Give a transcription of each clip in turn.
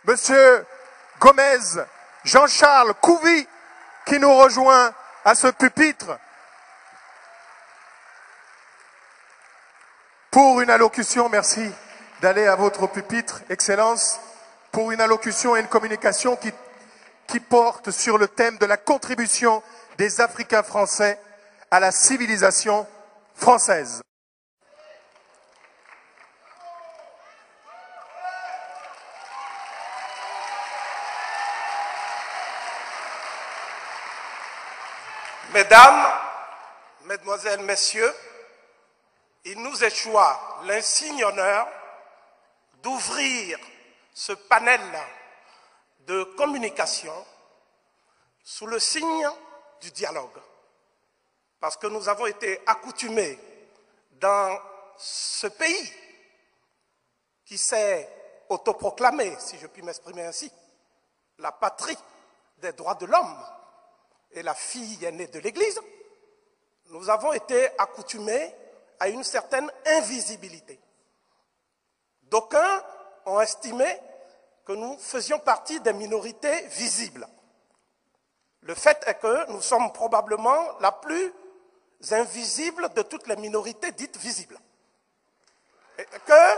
Monsieur Gomez, Jean-Charles Couvi, qui nous rejoint à ce pupitre pour une allocution. Merci d'aller à votre pupitre, Excellence, pour une allocution et une communication qui porte sur le thème de la contribution des Africains français à la civilisation française. Mesdames, Mesdemoiselles, Messieurs, il nous échoit l'insigne honneur d'ouvrir ce panel de communication sous le signe du dialogue. Parce que nous avons été accoutumés dans ce pays qui s'est autoproclamé, si je puis m'exprimer ainsi, la patrie des droits de l'homme et la fille aînée de l'Église, nous avons été accoutumés à une certaine invisibilité. D'aucuns ont estimé que nous faisions partie des minorités visibles. Le fait est que nous sommes probablement la plus invisible de toutes les minorités dites visibles. Et que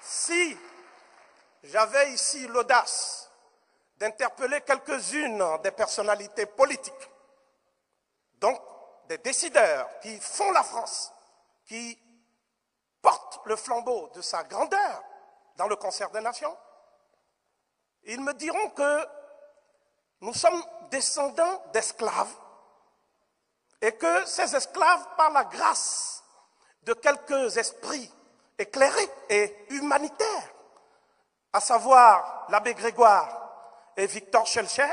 si j'avais ici l'audace d'interpeller quelques-unes des personnalités politiques, donc des décideurs qui font la France, qui portent le flambeau de sa grandeur dans le concert des nations, ils me diront que nous sommes descendants d'esclaves et que ces esclaves, par la grâce de quelques esprits éclairés et humanitaires, à savoir l'abbé Grégoire et Victor Schœlcher,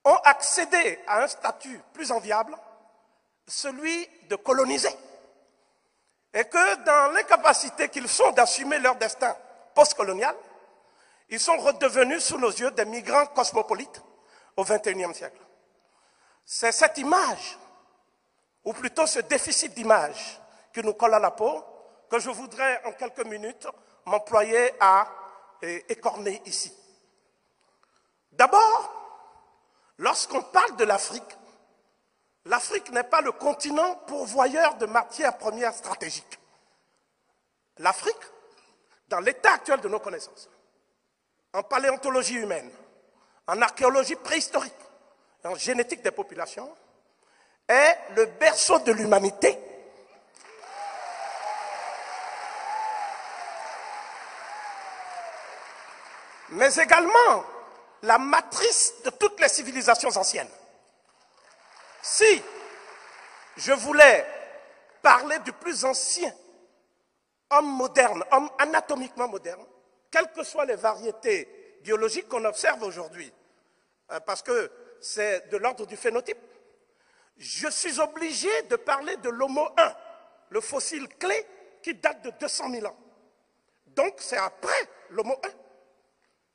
ont accédé à un statut plus enviable, celui de coloniser. Et que dans l'incapacité qu'ils sont d'assumer leur destin postcolonial, ils sont redevenus sous nos yeux des migrants cosmopolites au XXIe siècle. C'est cette image, ou plutôt ce déficit d'image qui nous colle à la peau, que je voudrais en quelques minutes m'employer à écorner ici. D'abord, lorsqu'on parle de l'Afrique, l'Afrique n'est pas le continent pourvoyeur de matières premières stratégiques. L'Afrique, dans l'état actuel de nos connaissances, en paléontologie humaine, en archéologie préhistorique, en génétique des populations, est le berceau de l'humanité. Mais également la matrice de toutes les civilisations anciennes. Si je voulais parler du plus ancien homme moderne, homme anatomiquement moderne, quelles que soient les variétés biologiques qu'on observe aujourd'hui, parce que c'est de l'ordre du phénotype, je suis obligé de parler de l'Homo 1, le fossile clé qui date de 200 000 ans. Donc c'est après l'Homo 1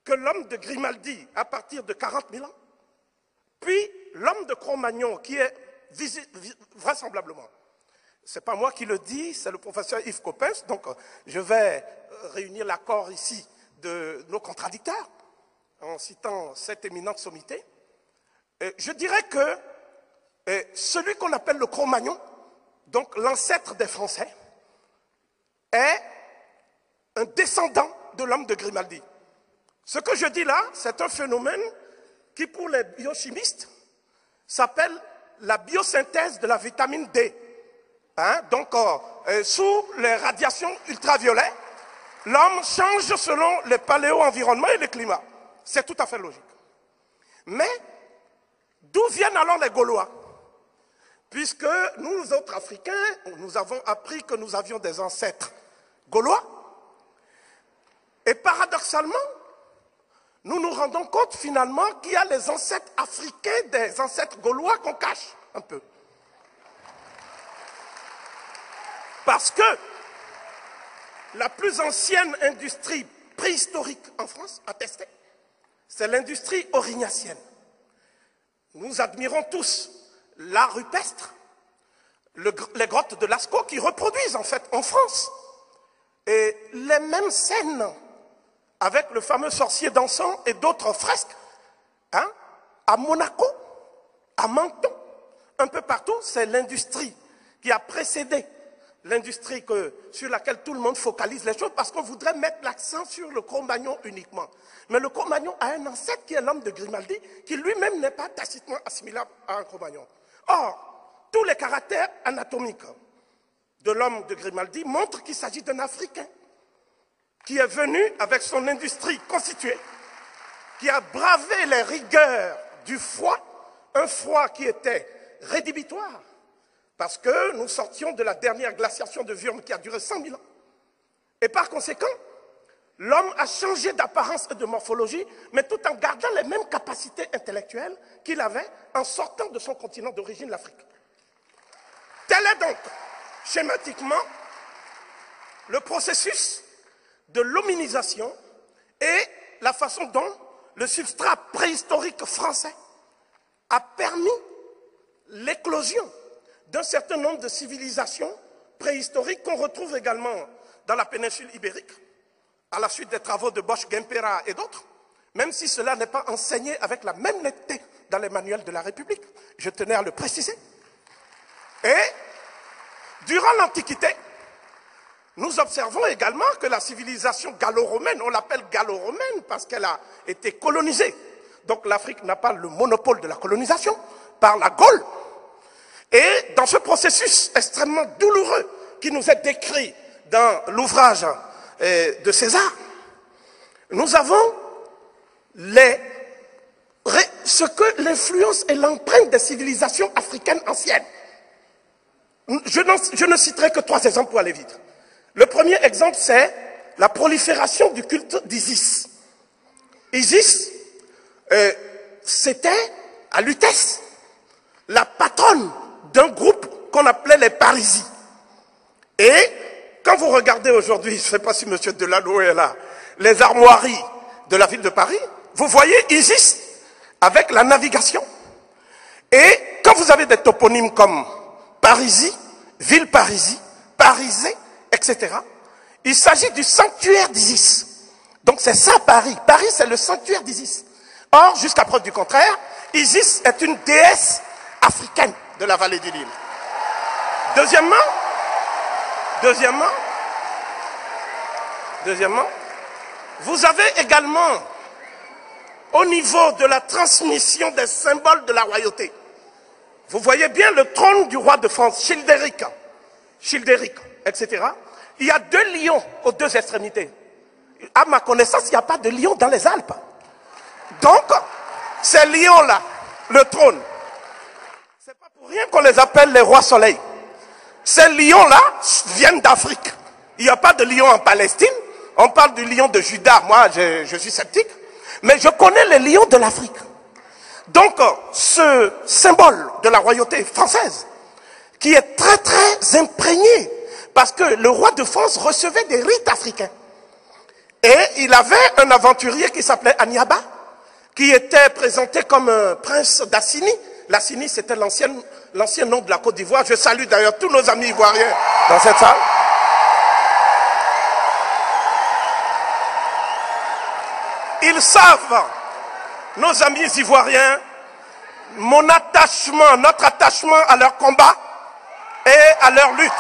que l'homme de Grimaldi à partir de 40 000 ans, puis l'homme de Cro-Magnon qui est vraisemblablement, c'est pas moi qui le dis, c'est le professeur Yves Coppens, donc je vais réunir l'accord ici de nos contradicteurs en citant cette éminente sommité. Je dirais que celui qu'on appelle le Cro-Magnon, donc l'ancêtre des Français, est un descendant de l'homme de Grimaldi. Ce que je dis là, c'est un phénomène qui, pour les biochimistes, s'appelle la biosynthèse de la vitamine D. Donc, sous les radiations ultraviolettes, l'homme change selon les paléo-environnements et le climat. C'est tout à fait logique. Mais, d'où viennent alors les Gaulois? Puisque nous autres Africains, nous avons appris que nous avions des ancêtres gaulois. Et paradoxalement, nous nous rendons compte finalement qu'il y a les ancêtres africains des ancêtres gaulois qu'on cache un peu. Parce que la plus ancienne industrie préhistorique en France, attestée, c'est l'industrie aurignacienne. Nous admirons tous l'art rupestre, les grottes de Lascaux qui reproduisent en fait en France Et les mêmes scènes avec le fameux sorcier dansant et d'autres fresques, hein, à Monaco, à Menton, un peu partout, c'est l'industrie qui a précédé l'industrie sur laquelle tout le monde focalise les choses parce qu'on voudrait mettre l'accent sur le Cro-Magnon uniquement. Mais le Cro-Magnon a un ancêtre qui est l'homme de Grimaldi, qui lui-même n'est pas tacitement assimilable à un Cro-Magnon. Or, tous les caractères anatomiques de l'homme de Grimaldi montrent qu'il s'agit d'un Africain qui est venu avec son industrie constituée, qui a bravé les rigueurs du froid, un froid qui était rédhibitoire, parce que nous sortions de la dernière glaciation de Wurm qui a duré 100 000 ans. Et par conséquent, l'homme a changé d'apparence et de morphologie, mais tout en gardant les mêmes capacités intellectuelles qu'il avait en sortant de son continent d'origine, l'Afrique. Tel est donc, schématiquement, le processus de l'hominisation et la façon dont le substrat préhistorique français a permis l'éclosion d'un certain nombre de civilisations préhistoriques qu'on retrouve également dans la péninsule ibérique, à la suite des travaux de Bosch-Guempera et d'autres, même si cela n'est pas enseigné avec la même netteté dans les manuels de la République. Je tenais à le préciser. Et durant l'Antiquité, nous observons également que la civilisation gallo-romaine, on l'appelle gallo-romaine parce qu'elle a été colonisée. Donc l'Afrique n'a pas le monopole de la colonisation par la Gaule. Et dans ce processus extrêmement douloureux qui nous est décrit dans l'ouvrage de César, nous avons ce que l'influence et l'empreinte des civilisations africaines anciennes. Je ne citerai que 3 exemples pour aller vite. Le premier exemple, c'est la prolifération du culte d'Isis. Isis, c'était à Lutèce, la patronne d'un groupe qu'on appelait les Parisis. Et quand vous regardez aujourd'hui, je ne sais pas si M. Delano est là, les armoiries de la ville de Paris, vous voyez Isis avec la navigation. Et quand vous avez des toponymes comme Parisis, ville Parisis, Parisé, etc., il s'agit du sanctuaire d'Isis. Donc c'est ça Paris. Paris, c'est le sanctuaire d'Isis. Or, jusqu'à preuve du contraire, Isis est une déesse africaine de la vallée du Nil. Deuxièmement, vous avez également, au niveau de la transmission des symboles de la royauté, vous voyez bien le trône du roi de France, Childéric, etc. Il y a 2 lions aux 2 extrémités. À ma connaissance, il n'y a pas de lion dans les Alpes. Donc, ces lions-là, le trône, c'est pas pour rien qu'on les appelle les rois soleil. Ces lions-là viennent d'Afrique. Il n'y a pas de lion en Palestine. On parle du lion de Juda. Moi, je suis sceptique. Mais je connais les lions de l'Afrique. Donc, ce symbole de la royauté française, qui est très très imprégné, parce que le roi de France recevait des rites africains. Et il avait un aventurier qui s'appelait Aniaba, qui était présenté comme un prince d'Assini. L'Assini, c'était l'ancien nom de la Côte d'Ivoire. Je salue d'ailleurs tous nos amis ivoiriens dans cette salle. Ils savent, nos amis ivoiriens, notre attachement à leur combat et à leur lutte.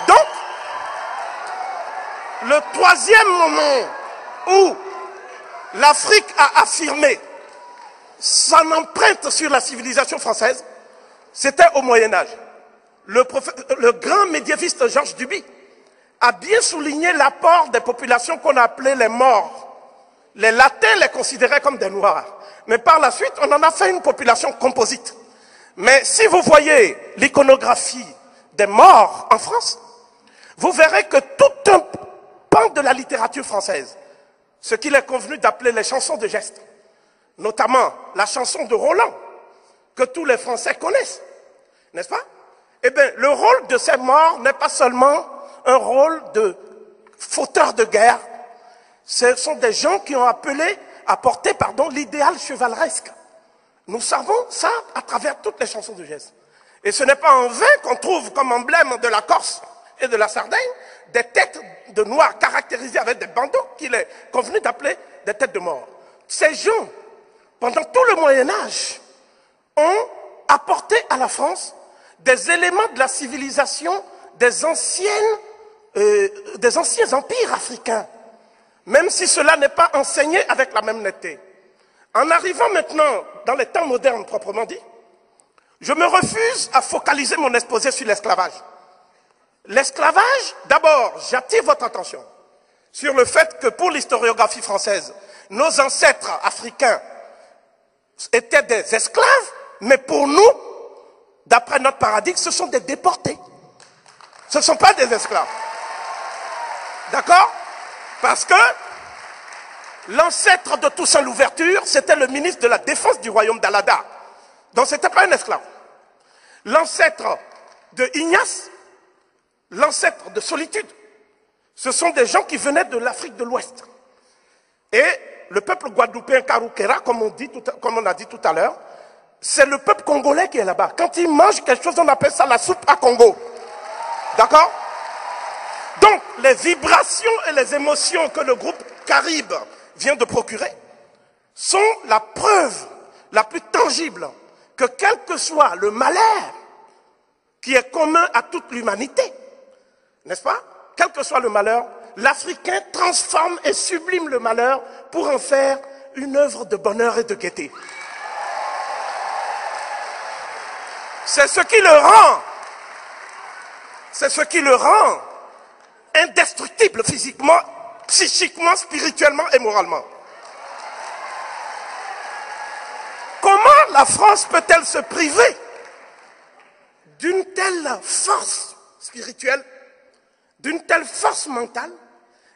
Donc, le 3e moment où l'Afrique a affirmé son empreinte sur la civilisation française, c'était au Moyen-Âge. Le grand médiéviste Georges Duby a bien souligné l'apport des populations qu'on appelait les morts. Les Latins les considéraient comme des Noirs. Mais par la suite, on en a fait une population composite. Mais si vous voyez l'iconographie des morts en France, vous verrez que tout un pan de la littérature française, ce qu'il est convenu d'appeler les chansons de geste, notamment la chanson de Roland, que tous les Français connaissent, n'est-ce pas? Eh bien, le rôle de ces morts n'est pas seulement un rôle de fauteurs de guerre. Ce sont des gens qui ont l'idéal chevaleresque. Nous savons ça à travers toutes les chansons de geste. Et ce n'est pas en vain qu'on trouve comme emblème de la Corse et de la Sardaigne des têtes de noirs caractérisées avec des bandeaux qu'il est convenu d'appeler des têtes de mort. Ces gens, pendant tout le Moyen-Âge, ont apporté à la France des éléments de la civilisation des anciens empires africains, même si cela n'est pas enseigné avec la même netteté. En arrivant maintenant dans les temps modernes proprement dit, je me refuse à focaliser mon exposé sur l'esclavage. L'esclavage, d'abord, j'attire votre attention sur le fait que pour l'historiographie française, nos ancêtres africains étaient des esclaves, mais pour nous, d'après notre paradigme, ce sont des déportés. Ce ne sont pas des esclaves. D'accord? Parce que l'ancêtre de Toussaint Louverture, c'était le ministre de la Défense du royaume d'Alada. Donc ce n'était pas un esclave. L'ancêtre de Ignace, l'ancêtre de Solitude, ce sont des gens qui venaient de l'Afrique de l'Ouest. Et le peuple guadeloupéen Karoukera, comme on a dit tout à l'heure, c'est le peuple congolais qui est là-bas. Quand ils mangent quelque chose, on appelle ça la soupe à Congo. D'accord? Donc, les vibrations et les émotions que le groupe Caribe vient de procurer sont la preuve la plus tangible que quel que soit le malheur qui est commun à toute l'humanité, n'est-ce pas? Quel que soit le malheur, l'Africain transforme et sublime le malheur pour en faire une œuvre de bonheur et de gaieté. C'est ce qui le rend indestructible physiquement, psychiquement, spirituellement et moralement. Comment la France peut-elle se priver d'une telle force spirituelle, d'une telle force mentale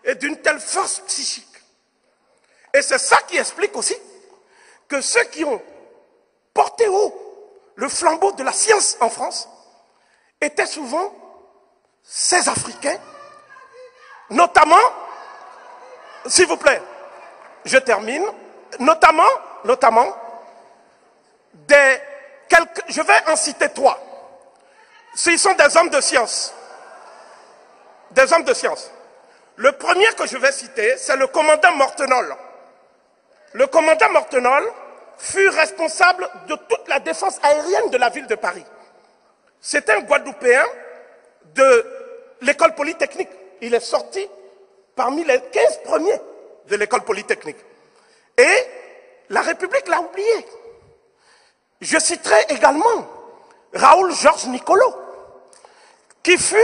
et d'une telle force psychique? Et c'est ça qui explique aussi que ceux qui ont porté haut le flambeau de la science en France étaient souvent ces Africains, notamment, s'il vous plaît, je termine, notamment, je vais en citer 3. S'ils sont des hommes de science. Des hommes de science. Le premier que je vais citer, c'est le commandant Mortenol. Le commandant Mortenol fut responsable de toute la défense aérienne de la ville de Paris. C'est un Guadeloupéen de l'école polytechnique. Il est sorti parmi les 15 premiers de l'école polytechnique. Et la République l'a oublié. Je citerai également Raoul Georges Nicolo, qui fut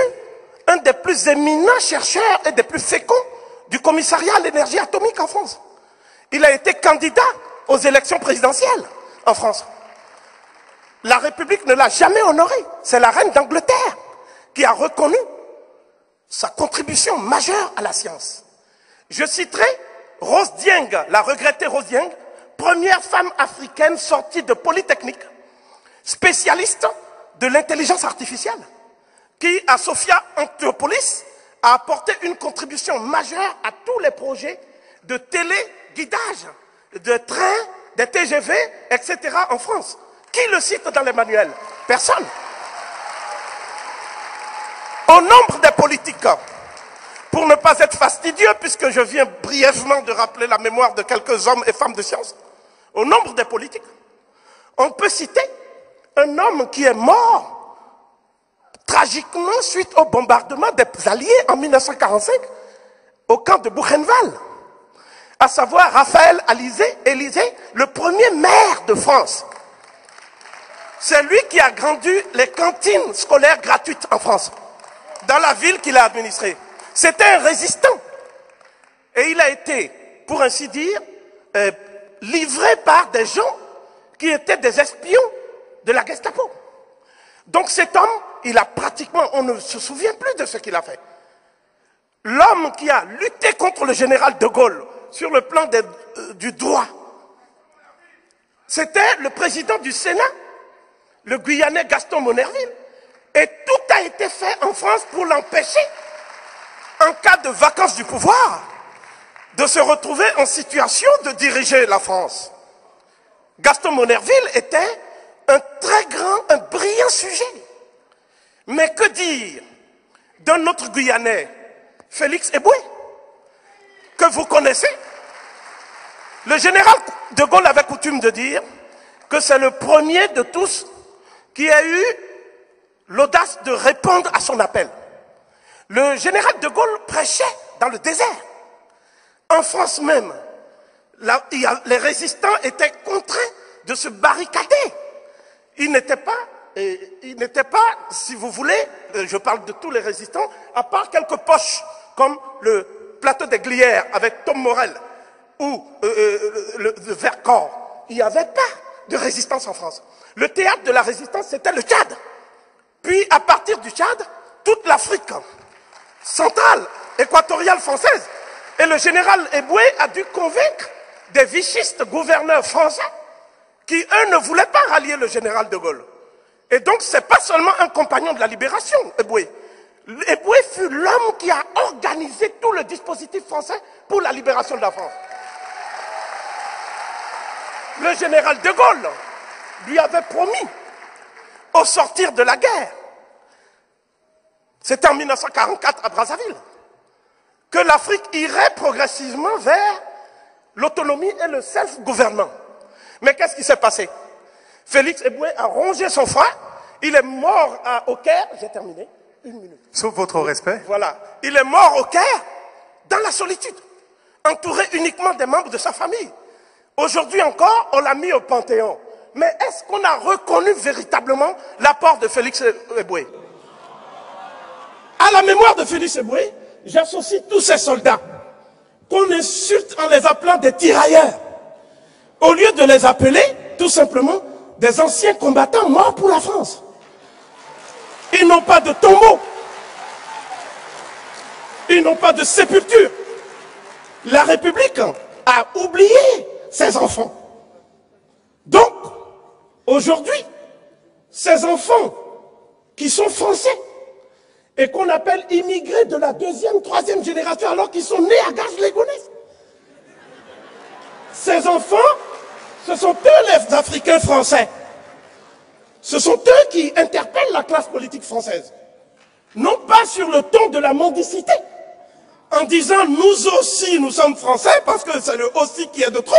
un des plus éminents chercheurs et des plus féconds du commissariat à l'énergie atomique en France. Il a été candidat aux élections présidentielles en France. La République ne l'a jamais honoré. C'est la reine d'Angleterre qui a reconnu sa contribution majeure à la science. Je citerai Rose Dieng, la regrettée Rose Dieng, première femme africaine sortie de Polytechnique, spécialiste de l'intelligence artificielle, qui, à Sophia Anthropolis, a apporté une contribution majeure à tous les projets de téléguidage, de trains, des TGV, etc. en France. Qui le cite dans les manuels? Personne. Au nombre des politiques, pour ne pas être fastidieux, puisque je viens brièvement de rappeler la mémoire de quelques hommes et femmes de science, au nombre des politiques, on peut citer un homme qui est mort tragiquement suite au bombardement des Alliés en 1945 au camp de Buchenwald, à savoir Raphaël Élysée, le premier maire de France. C'est lui qui a grandi les cantines scolaires gratuites en France, dans la ville qu'il a administrée. C'était un résistant. Et il a été, pour ainsi dire, livré par des gens qui étaient des espions de la Gestapo. Donc cet homme, il a pratiquement, on ne se souvient plus de ce qu'il a fait. L'homme qui a lutté contre le général de Gaulle sur le plan du droit, c'était le président du Sénat, le Guyanais Gaston Monnerville. Et tout a été fait en France pour l'empêcher, en cas de vacance du pouvoir, de se retrouver en situation de diriger la France. Gaston Monnerville était un brillant sujet. Mais que dire d'un autre Guyanais, Félix Eboué, que vous connaissez? Le général de Gaulle avait coutume de dire que c'est le premier de tous qui a eu l'audace de répondre à son appel. Le général de Gaulle prêchait dans le désert. En France même, les résistants étaient contraints de se barricader. Ils n'étaient pas, si vous voulez, je parle de tous les résistants, à part quelques poches, comme le plateau des Glières avec Tom Morel, ou le Vercors. Il n'y avait pas de résistance en France. Le théâtre de la résistance, c'était le Tchad. Puis, à partir du Tchad, toute l'Afrique centrale, équatoriale française. Et le général Eboué a dû convaincre des vichistes gouverneurs français qui, eux, ne voulaient pas rallier le général de Gaulle. Et donc, ce n'est pas seulement un compagnon de la libération, Eboué. Eboué fut l'homme qui a organisé tout le dispositif français pour la libération de la France. Le général de Gaulle lui avait promis, au sortir de la guerre, c'était en 1944 à Brazzaville, que l'Afrique irait progressivement vers l'autonomie et le self-gouvernement. Mais qu'est-ce qui s'est passé? Félix Eboué a rongé son frein, il est mort au Caire, j'ai terminé, 1 minute. Sauf votre respect. Voilà, il est mort au Caire, dans la solitude, entouré uniquement des membres de sa famille. Aujourd'hui encore, on l'a mis au Panthéon. Mais est-ce qu'on a reconnu véritablement l'apport de Félix Eboué? À la mémoire de Félix Eboué, j'associe tous ces soldats qu'on insulte en les appelant des tirailleurs, au lieu de les appeler tout simplement des anciens combattants morts pour la France. Ils n'ont pas de tombeau, ils n'ont pas de sépulture. La République a oublié ses enfants. Donc, aujourd'hui, ces enfants qui sont français et qu'on appelle immigrés de la 2e, 3e génération alors qu'ils sont nés à Garges-les-Gonesse. Ces enfants, ce sont eux les Africains français. Ce sont eux qui interpellent la classe politique française. Non pas sur le ton de la mendicité, en disant nous aussi nous sommes français parce que c'est le aussi qui est de trop,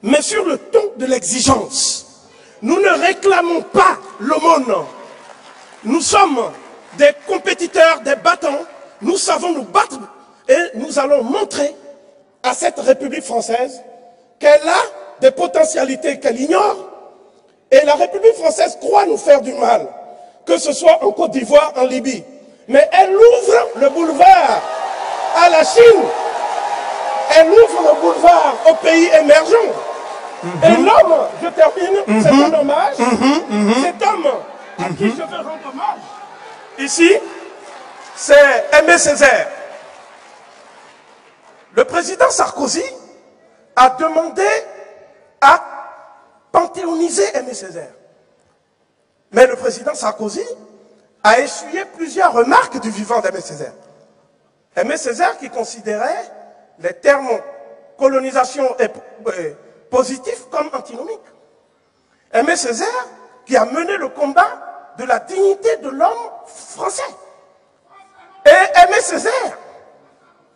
mais sur le ton de l'exigence. Nous ne réclamons pas l'aumône. Nous sommes des compétiteurs, des battants. Nous savons nous battre et nous allons montrer à cette République française qu'elle a des potentialités qu'elle ignore. Et la République française croit nous faire du mal, que ce soit en Côte d'Ivoire, en Libye. Mais elle ouvre le boulevard à la Chine. Elle ouvre le boulevard aux pays émergents. Et l'homme, je termine, c'est un hommage. Cet homme à qui je veux rendre hommage, ici, c'est Aimé Césaire. Le président Sarkozy a demandé à panthéoniser Aimé Césaire. Mais le président Sarkozy a essuyé plusieurs remarques du vivant d'Aimé Césaire. Aimé Césaire qui considérait les termes colonisation et positif comme antinomique. Aimé Césaire qui a mené le combat de la dignité de l'homme français. Et Aimé Césaire,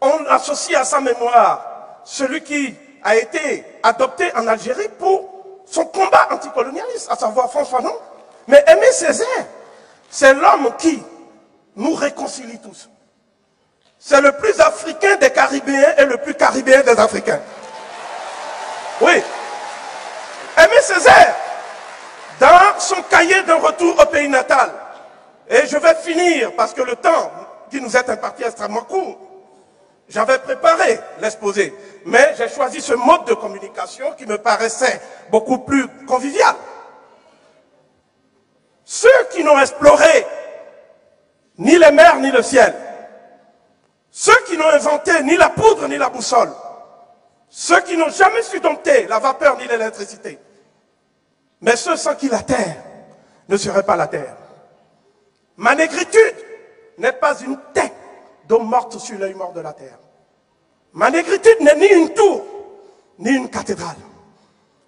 on associe à sa mémoire celui qui a été adopté en Algérie pour son combat anticolonialiste, à savoir François Fanon. Mais Aimé Césaire, c'est l'homme qui nous réconcilie tous. C'est le plus africain des Caribéens et le plus caribéen des Africains. Oui. Aimé Césaire, dans son cahier d'un retour au pays natal, et je vais finir parce que le temps qui nous est imparti est extrêmement court, j'avais préparé l'exposé, mais j'ai choisi ce mode de communication qui me paraissait beaucoup plus convivial. Ceux qui n'ont exploré ni les mers ni le ciel, ceux qui n'ont inventé ni la poudre ni la boussole, ceux qui n'ont jamais su dompter la vapeur ni l'électricité, mais ceux sans qui la terre ne serait pas la terre. Ma négritude n'est pas une tête d'eau morte sur l'œil mort de la terre. Ma négritude n'est ni une tour, ni une cathédrale.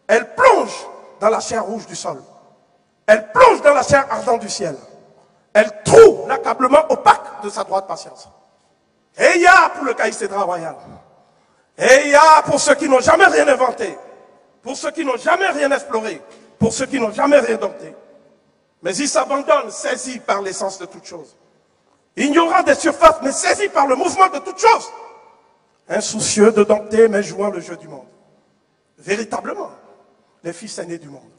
Elle plonge dans la chair rouge du sol. Elle plonge dans la chair ardente du ciel. Elle trouve l'accablement opaque de sa droite patience. Et il y a pour le caïcédra royal. Et il y a pour ceux qui n'ont jamais rien inventé. Pour ceux qui n'ont jamais rien exploré. Pour ceux qui n'ont jamais rien dompté. Mais ils s'abandonnent, saisis par l'essence de toute chose. Ignorant des surfaces, mais saisis par le mouvement de toute chose. Insoucieux de dompter, mais jouant le jeu du monde. Véritablement, les fils aînés du monde.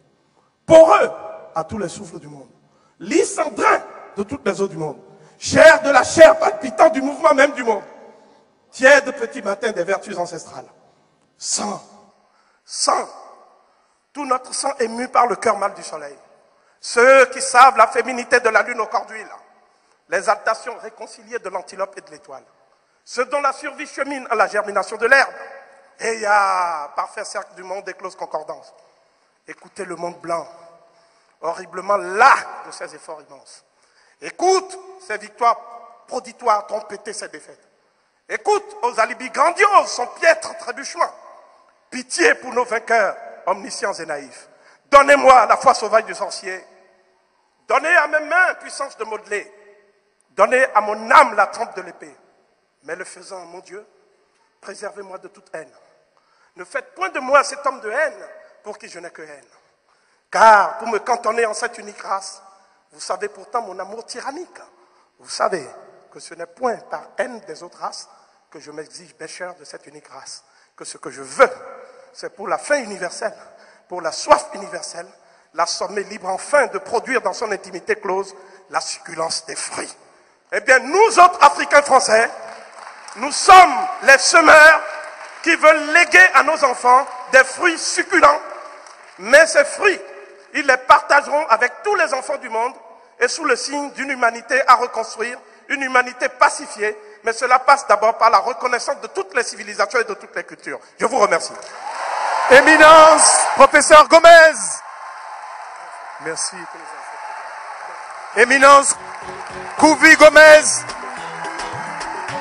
Poreux à tous les souffles du monde. Lysandrin de toutes les eaux du monde. Chair de la chair palpitant du mouvement même du monde. Tiède petit matin des vertus ancestrales. Sang. Sang. Tout notre sang est mu par le cœur mâle du soleil. Ceux qui savent la féminité de la lune au corps d'huile. L'exaltation réconciliée de l'antilope et de l'étoile. Ceux dont la survie chemine à la germination de l'herbe. Et il y a, parfait cercle du monde, éclose concordance. Écoutez le monde blanc, horriblement las de ses efforts immenses. Écoute ses victoires proditoires, trompeter ses défaites. Écoute aux alibis grandioses, son piètre trébuchement. Pitié pour nos vainqueurs, omniscients et naïfs. Donnez-moi la foi sauvage du sorcier. Donnez à mes mains puissance de modeler. Donnez à mon âme la trempe de l'épée. Mais le faisant, mon Dieu, préservez-moi de toute haine. Ne faites point de moi cet homme de haine pour qui je n'ai que haine. Car pour me cantonner en cette unique race, vous savez pourtant mon amour tyrannique. Vous savez que ce n'est point par haine des autres races que je m'exige pécheur de cette unique race. Que ce que je veux, c'est pour la faim universelle, pour la soif universelle, l'assommer libre enfin de produire dans son intimité close la succulence des fruits. Eh bien, nous autres Africains français, nous sommes les semeurs qui veulent léguer à nos enfants des fruits succulents. Mais ces fruits, ils les partageront avec tous les enfants du monde et sous le signe d'une humanité à reconstruire, une humanité pacifiée. Mais cela passe d'abord par la reconnaissance de toutes les civilisations et de toutes les cultures. Je vous remercie. Éminence, professeur Gomez. Merci. Éminence Kouvi Gomez.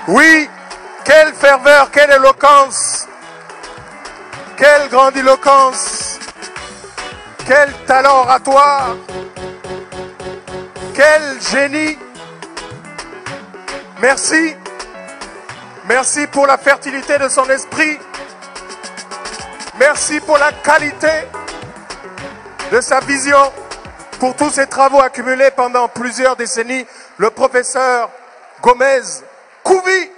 Oui, quelle ferveur, quelle éloquence, quelle grandiloquence, quel talent oratoire, quel génie. Merci. Merci pour la fertilité de son esprit. Merci pour la qualité de sa vision, pour tous ses travaux accumulés pendant plusieurs décennies. Le professeur Gomez Kouvi.